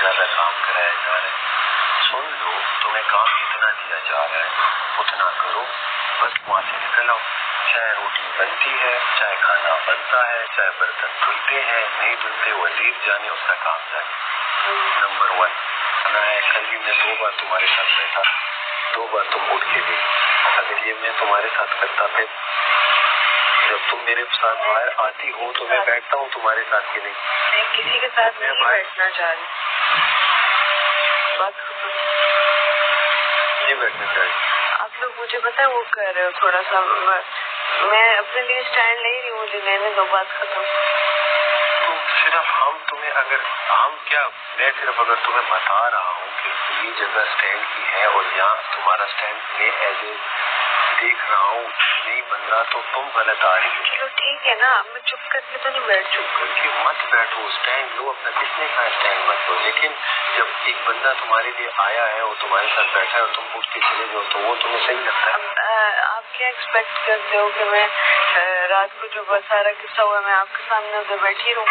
ज्यादा काम कराया जा रहा है। सुन लो, तुम्हें काम जितना दिया जा रहा है उतना करो, बस वहाँ से निकल आओ। चाहे रोटी बनती है, चाहे खाना बनता है, चाहे बर्तन धुलते हैं, नहीं धुलते वजीर जाने, उसका काम जाने। नंबर 1 खाना है। कल भी मैं 2 बार तुम्हारे साथ बैठा, 2 बार तुम उठ के गई। अगर ये मैं तुम्हारे साथ करता, फिर जब तुम मेरे साथ बाहर आती हो तो मैं बैठता हूँ तुम्हारे साथ के नहीं। मैं किसी के साथ नहीं बैठना चाह रही, बात नहीं बैठना चाह रही। आप लोग मुझे पता है वो कर रहे हो थोड़ा सा, मैं अपने लिए स्टैंड ले रही हूँ, मुझे लेने दो, बात खत्म। तो सिर्फ हम तुम्हें अगर हम क्या, मैं सिर्फ अगर तुम्हें बता रहा हूँ कि ये जगह स्टैंड की है और यहाँ तुम्हारा स्टैंड मैं एज ए देख रहा हूँ नहीं बन रहा, तो तुम गलत आ रही हो। चलो ठीक है ना, मैं चुप करके तो नहीं बैठ चुप करके मत बैठो, स्टैंड लो अपना। किसने कहा स्टैंड मत लो? लेकिन जब एक बंदा तुम्हारे लिए आया है और तुम्हारे साथ बैठा है और तुम उठ के चले जाओ तो वो तुम्हें सही लगता है? आप क्या एक्सपेक्ट करते हो कि मैं रात को जो बस सारा किस्सा हुआ मैं आपके सामने उधर बैठी रहूँ?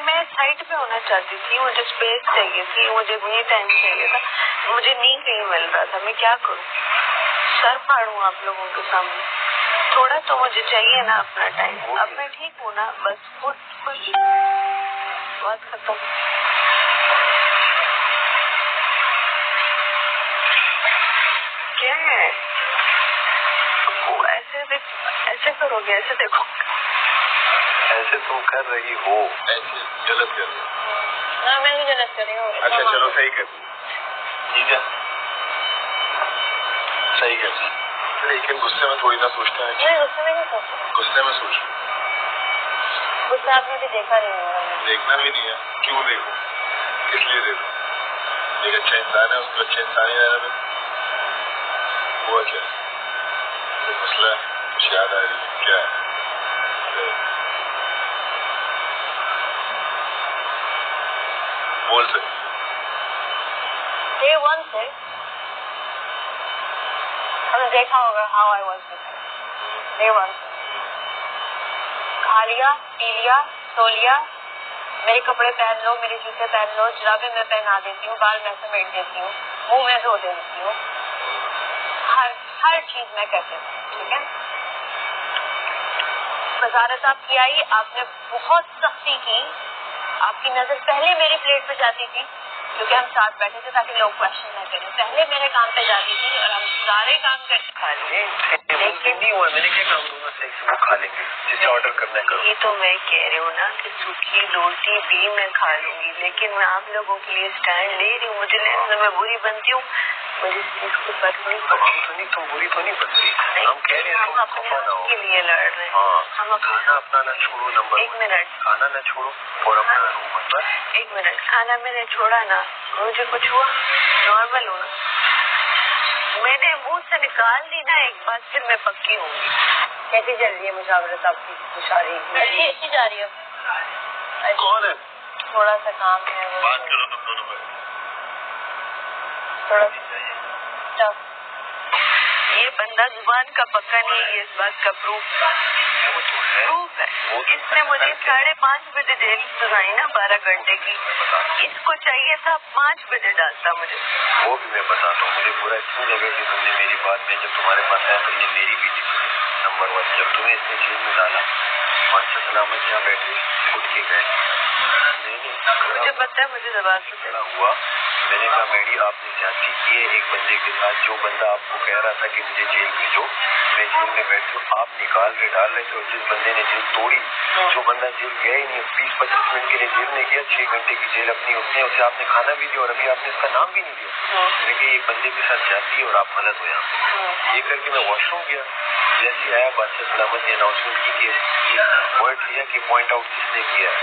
मैं साइड पे होना चाहती थी, मुझे स्पेस चाहिए थी, मुझे मी टाइम चाहिए था, मुझे नींद नहीं मिल रहा था, मैं क्या करूँ? सर फाड़ूं आप लोगों के सामने? थोड़ा तो मुझे चाहिए ना अपना टाइम। अब मैं ठीक हूँ ना, बस खुश, बात खत्म। क्या है वो? ऐसे करोगे? ऐसे देखो, ऐसे तुम कर रही हो, ऐसे गलत कर रही हो ना। मैं भी गलत कर रही हूँ। अच्छा चलो सही कर, ठीक है सही कर, लेकिन गुस्से में थोड़ी ना सोचते हैं। नहीं, गुस्से में नहीं सोचते, गुस्से में सोच। गुस्सा आपने भी देखा नहीं है। देखना भी नहीं है, क्यों देखो? किस लिए देखो? एक अच्छा इंसान है, उसको अच्छा इंसान ही रहना दो। हुआ क्या? कोई मसला है? कुछ याद आ रही है क्या? बोल सकते Day 1 से हमने देखा होगा how I was Day 1 से खा लिया, पी लिया, सो लिया, मेरे कपड़े पहन लो, मेरे जूते पहन लो, जुराबे मैं पहना देती हूँ, बाल मैं समेट देती हूँ, मुंह मैं धो देती हूँ, हर चीज मैं करती हूँ, ठीक है? वजारत आपकी आई, आपने बहुत सख्ती की, आपकी नजर पहले मेरी प्लेट पे जाती थी क्योंकि हम साथ बैठे थे ताकि लोग क्वेश्चन न करें, पहले मेरे काम पे जाती थी और हम सारे काम करके खा लेंगे। लेकिन नहीं हुआ, मैंने क्या काम दूंगा? सही से वो खा लेंगे जिसे ऑर्डर करना है। ये तो मैं कह रही हूँ ना कि सूखी रोटी भी मैं खा लूंगी, लेकिन मैं आप लोगों के लिए स्टैंड ले रही हूँ। मुझे लेने में बुरी बनती हूँ, मुझे इस चीज को फर्क नहीं पड़ती। तुम बुरी तो नहीं बन रही, हम कह रहे हैं हम अपने आप के लिए लड़ रहे हैं। हम खाना अपना न छोड़ो, नंबर 1 मिनट, खाना न छोड़ो और अपना रूम मत। बस 1 मिनट, खाना मैंने छोड़ा ना, मुझे कुछ हुआ? नॉर्मल हूँ ना? मैंने मुंह से निकाल दी ना एक बात, फिर मैं पक्की हूँ। कैसी चल रही है मुशावरत आपकी? मुशारी अच्छी जा रही है। कौन है? थोड़ा सा काम है, बात करो तुम दोनों में। थोड़ा ये बंदा जुबान का पक्का नहीं है, इस बात का प्रूफ है। इसने मुझे 5:30 बजे जेल सुनाई ना, 12 घंटे की। इसको चाहिए था 5 बजे डालता मुझे। वो भी मैं बताता हूँ, मुझे पूरा क्यों लगा कि तुमने मेरी बात में, जब तुम्हारे पास आया तुमने मेरी भी नहीं सुनी। नंबर 1, जब तुम्हें इसने जेल में डाला, अच्छा सलामत यहाँ बैठे उठ के गए, मुझे पता है, मुझे दबा के खड़ा हुआ। मैंने कहा मैडी आपने जांची की है एक बंदे के साथ, जो बंदा आपको कह रहा था कि मुझे जेल भेजो, मैं जेल में बैठी हूँ, आप निकाल के डाल रहे थे। और जिस बंदे ने जेल तोड़ी, जो बंदा जेल गया ही नहीं, 20-25 मिनट के लिए जेल में गया, 6 घंटे की जेल अपनी, उसने उसे आपने खाना भी दिया और अभी आपने उसका नाम भी नहीं दिया। देखिए एक बंदे के साथ जाती है और आप गलत हो यहाँ पे। ये करके मैं वॉशरूम गया, जैसे आया बादशाह सलामत ने अनाउंसमेंट की वर्ड लिया कि पॉइंट आउट किसने किया है।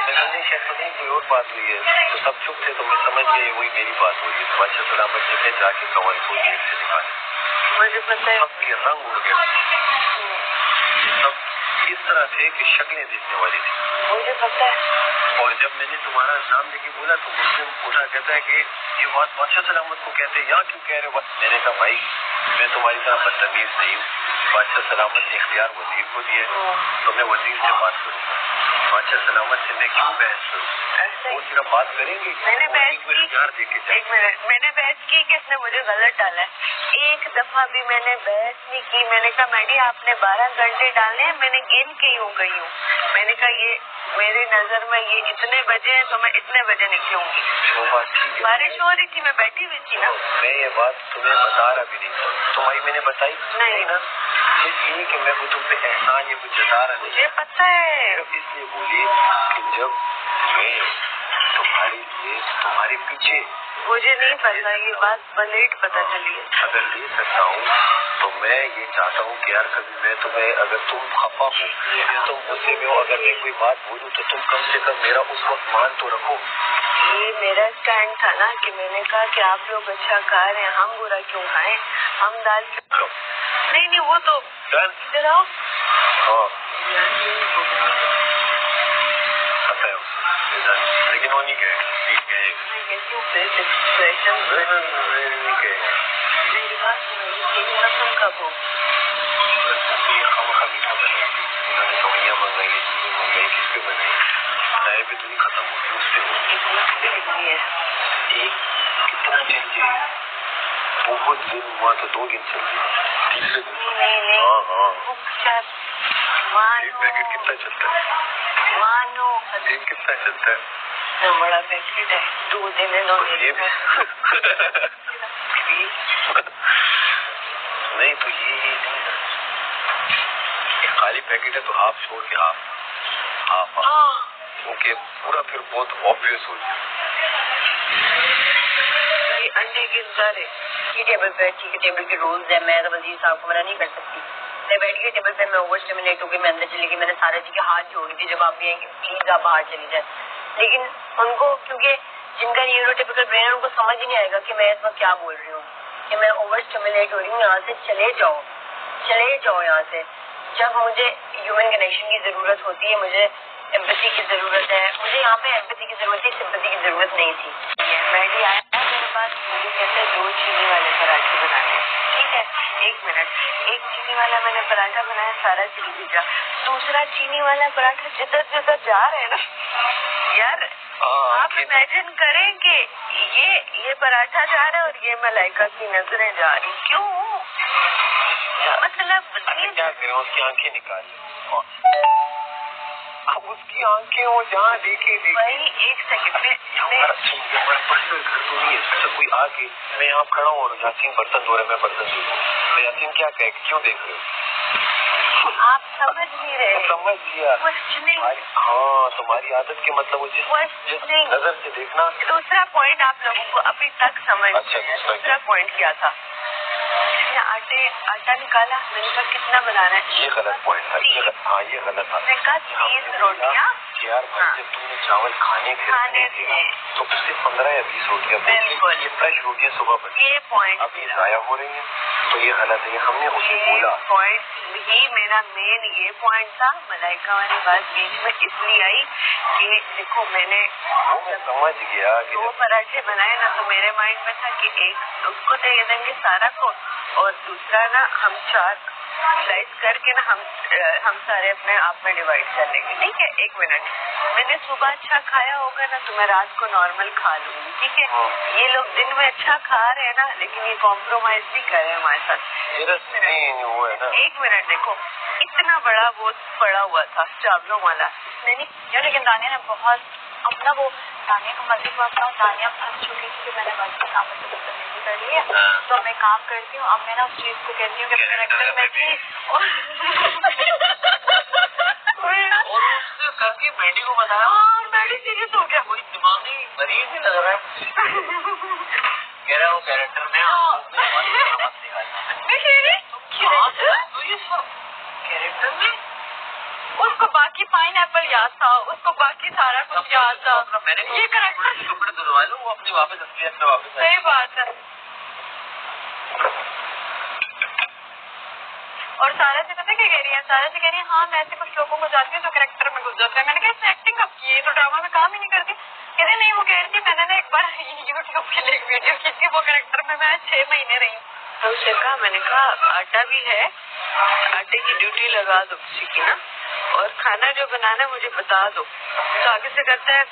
मैंने शायद तो नहीं कोई और बात हुई है, तो सब चुप थे, तो मैं समझ गया वही मेरी बात हुई है। बादशाह सलामत ने जाके कवर को जेल से निकाले। मुझे पता है सबके रंग उड़ गए, सब इस तरह थे कि शक्लें दिखने वाली थी। मुझे पता है। और जब मैंने तुम्हारा नाम लेके बोला तो मुस्लिम उठा कहता है कि ये बात बादशाह सलामत को कहते हैं, यहाँ क्यों कह रहे हो? मैंने कहा भाई मैं तुम्हारी तरह बदतमीज नहीं हूँ, बादशाह सलामत ने इख्तियार वजीर को दिया, तो मैं वजीर से बात करूँगा, बादशाह सलामत से मैं क्यों बहस करूँ? वो सिर्फ बात करेंगे। मैंने बहस की 4 दे के एक मिनट, मैंने बहस की कि इसने मुझे गलत डाला है? एक दफा भी मैंने बहस नहीं की। मैंने कहा मैडी आपने 12 घंटे डालने हैं, मैंने गिन के यूं गई हूँ। मैंने कहा ये मेरी नजर में ये इतने बजे हैं तो मैं इतने बजे निकलूंगी। वो बात ठीक है, बारिश हो रही थी, मैं बैठी हुई थी ना। मैं ये बात तुम्हें बता रहा भी नहीं था, तुम्हारी मैंने बताई नहीं ना, इसलिए कि मैं वो तुम पे एहसान ये कुछ जता रहा नहीं। मुझे पता है, सिर्फ इसलिए बोली कि जब मैं तुम्हारे लिए तुम्हारे पीछे, मुझे नहीं पता, ये बात लेट पता चली है। अगर ले सकता हूँ तो मैं ये चाहता हूँ कि यार कभी मैं तुम्हें, अगर तुम खफा हो, तुम गुस्से में हो, अगर मैं कोई बात बोलूँ तो तुम कम से कम मेरा उस वक्त मान तो रखो। ये मेरा स्टैंड था ना कि मैंने कहा कि आप लोग अच्छा खा रहे हैं, हम बुरा क्यों खाएं, हम दाल क्यों? नहीं वो तो इधर आओ। हाँ पता है उसे, लेकिन वो नहीं कहेगा, नहीं कहेगा। मैं कहती हूँ फिर एक्सप्रेशन नहीं कहेगा। मेरी बात सुनो, रसम कब हो? मीठा बनाई, उन्होंने दवाइयाँ मंगाई, चीजें मंगाई, किस पे बनाई? चाय पे तो नहीं खत्म होती, उस पे होती है। एक कितना चल जाए, बहुत दिन हुआ तो 2 दिन चल गया, तीसरे दिन नहीं हाँ एक पैकेट कितना चलता है? मानो एक कितना चलता है? तो बड़ा पैकेट है, 2 दिन है, 2 दिन ये भी नहीं तो ये नहीं ना, ये खाली पैकेट है तो हाफ छोड़ के हाफ क्योंकि पूरा फिर बहुत ऑब्वियस हो जाए। ये अंडे के इंतजार है। ये टेबल पे ठीक है, टेबल के रूल्स है, मैं तो वजीर साहब को मना नहीं कर सकती। मैं बैठ गई टेबल पे, मैं ओवर स्टिमुलेट हो गई, मैं अंदर चली गई, मैंने सारा जी के हाथ जोड़ दिए जब आप भी आएंगे प्लीज आप बाहर चली जाए। लेकिन उनको, क्योंकि जिनका न्यूरोटिपिकल ब्रेन है उनको समझ ही नहीं आएगा कि मैं इस वक्त क्या बोल रही हूँ, कि मैं ओवर स्टिमुलेट हो रही हूँ, यहाँ से चले जाओ यहाँ से। जब मुझे ह्यूमन कनेक्शन की जरूरत होती है, मुझे एम्पैथी की जरूरत है, मुझे यहाँ पे एम्पैथी की जरूरत थी, सिंपैथी की जरूरत नहीं थी। मैडी आया मेरे पास, मुझे कहते हैं 2 चीनी वाले पराठे बनाने। ठीक है, 1 मिनट, 1 चीनी वाला मैंने पराठा बनाया, सारा चीनी भेजा। दूसरा चीनी वाला पराठा जिधर जा रहे हैं ना यार, आप इमेजिन करें कि ये पराठा जा रहा है और ये मलाइका की नजरें जा रही, क्यों? मतलब क्या करें, उसकी आंखें निकाल, अब उसकी आंखें वो जहाँ देखे भाई 1 सेकंड में हमारा पर्सनल घर तो नहीं है। अच्छा कोई आके, मैं यहाँ खड़ा हूँ और यासीन बर्तन धो रहा है, मैं बर्तन धो रहा हूँ, तो यासीन क्या कहे, क्यों देख रहे हो? आप समझ नहीं रहे। समझ लिया। हाँ तुम्हारी आदत के मतलब वो जिस नजर से देखना। दूसरा पॉइंट आप लोगों को अभी तक समझ। अच्छा दूसरा पॉइंट क्या था? आटा निकाला, मैंने कहा कितना बनाना है? ये गलत पॉइंट था, ये गलत था। मैंने कहा 30 रोटियाँ। यार भाई जब तुमने चावल खाने थे तो उससे 15 या 20 रोटियाँ, बिल्कुल ये फ्रेश रोटियाँ सुबह बनी, ये पॉइंट अब ये जाया हो रही है, तो ये गलत है। हमने उसे बोला पॉइंट ही मेरा मेन ये पॉइंट था। मलाइका वाली बात बीच में इसलिए आई कि देखो मैंने समझ गया कि 2 पराठे बनाए ना, तो मेरे माइंड में था कि एक उसको दे देंगे सारा को, और दूसरा ना हम 4 स्लाइस करके ना हम सारे अपने आप में डिवाइड कर लेंगे। ठीक है, 1 मिनट, मैंने सुबह अच्छा खाया होगा ना तो मैं रात को नॉर्मल खा लूंगी। ठीक है, ये लोग दिन में अच्छा खा रहे हैं ना, लेकिन ये कॉम्प्रोमाइज भी कर रहे हैं हमारे साथ। वो है ना, 1 मिनट देखो, इतना बड़ा वो पड़ा हुआ था चावलों वाला, नहीं लेकिन दानिया ने बहुत अपना वो दानिया को मर्जी बात था, दानिया फंस चुकी थी कि मैंने बाकी काम से बदतमीजी कर ली है, तो मैं काम करती हूँ। अब मैं ना उस चीज को कहती हूँ कि कैरेक्टर में थी और उसने करके मैडी को बताया और मैडी सीरियस हो गया, कोई दिमागी मरीज ही लग रहा है मुझे, कह रहा वो कैरेक्टर में कैरेक्टर में उसको बाकी पाइनएप्पल याद था, उसको बाकी सारा कुछ याद था। मैंने ये करेक्टर टुकड़े धुलवा लूं, वो अपनी वापस असलियत में वापस सही बात है। और सारा से पता क्या कह रही है? सारा से कह रही है हाँ मैं ऐसे कुछ लोगों को जानती हूँ जो कैरेक्टर में घुस जाते हैं। मैंने कहा इसने एक्टिंग कब की है, तो ड्रामा में काम ही नहीं करती। कहते नहीं, वो कह रही थी मैंने ना एक बार यूट्यूब के लिए एक वीडियो की थी, वो कैरेक्टर में मैं 6 महीने रही हूँ। तो उसे कहा, मैंने कहा आटा भी है, आटे की ड्यूटी लगा दो किसी की ना, और खाना जो बनाना है मुझे बता दो। तो आगे से करता है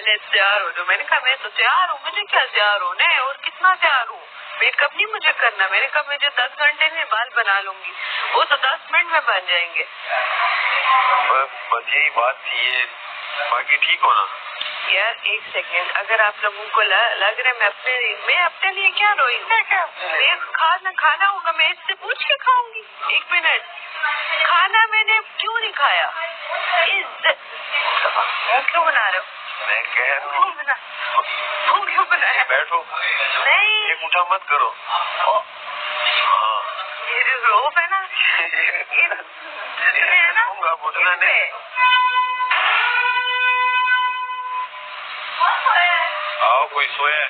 पहले तैयार हो जाओ। मैंने कहा मैं तो तैयार हूँ, मुझे क्या तैयार होना है और कितना तैयार हूँ, मेकअप नहीं मुझे करना। मैंने कहा मुझे 10 घंटे में बाल बना लूंगी, वो तो 10 मिनट में बन जाएंगे। बस यही बात थी, ये बाकी ठीक हो ना यार एक सेकेंड, अगर आप लोगों को लग रहा है मैं अपने लिए क्या रोई हूँ? मैं खाना होगा, मैं इससे पूछ के खाऊंगी। 1 मिनट, खाना मैंने क्यों नहीं खाया? क्यों बना रहे हो? मैं कह रहा हूँ क्यों बनाया? बैठो, नहीं ये मुठा मत करो। ये जो रोप है ना, ये है ना, पूछना नहीं। आओ, कोई सोया?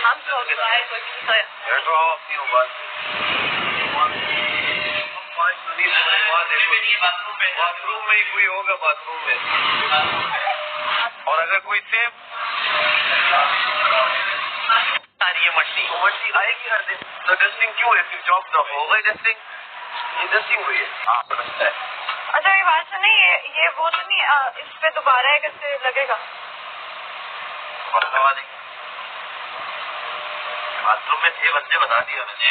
हम सो गए, कोई नहीं सोया। बैठो, आओ अपनी बात। बाथरूम में ही कोई होगा, बाथरूम में। और अगर कोई सेब ये मट्टी आएगी हर दिन, तो डस्टिंग क्यों है? फिर चौक तो होगा डस्टिंग, ये डस्टिंग हुई है। आपको लगता है? अच्छा ये बात सुनिए, ये वो तो नहीं, इस पे दोबारा है, कैसे लगेगा? लगा देंगे। बाथरूम में 6 बंदे बता दिया मैंने,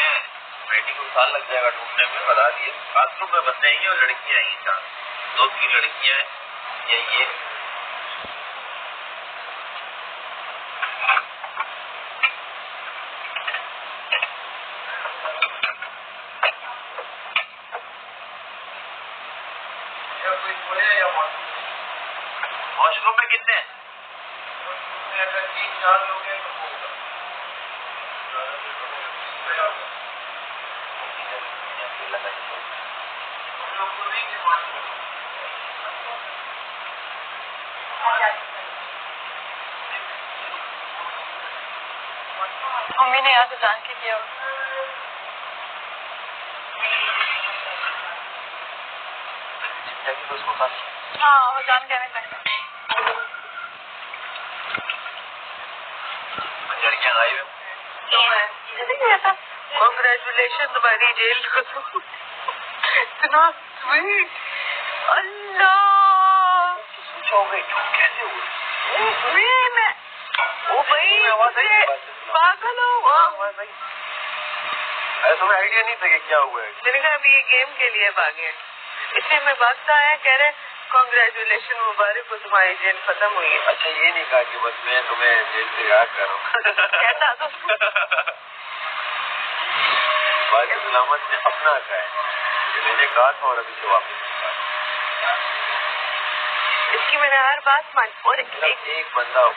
बेटी को साल लग जाएगा ढूंढने में, बता दिए। बाथरूम में बंदे आएंगे और लड़कियां आएंगी, 2-3 लड़कियां हैं ये वॉशरूम में कितने हैं? अगर 3-4 लोग हैं तो होगा। मम्मी ने यहाँ से जान के किया। हाँ वो जान के नहीं लड़कियां गायब है। कांग्रेचुलेशन तुम्हारी जेल खत्म। इतना स्वीट, अल्लाह कैसे हुए? मैं ओ भाई पागल हो। तुम्हें आइडिया नहीं था कि क्या हुआ है? मैंने कहा अभी ये गेम के लिए भागे, इसलिए मैं भागता आया, कह रहे कांग्रेचुलेशन मुबारक हो, तुम्हारी जेल खत्म हुई है। अच्छा ये नहीं कहा कि बस मैं तुम्हें जेल से याद कर रहा हूँ। कहता तो बाकी सलामत ने अपना कहा है कि मैंने कहा था और अभी से वापस नहीं कहा। इसकी मैंने हर बात मानी। और एक बंदा वो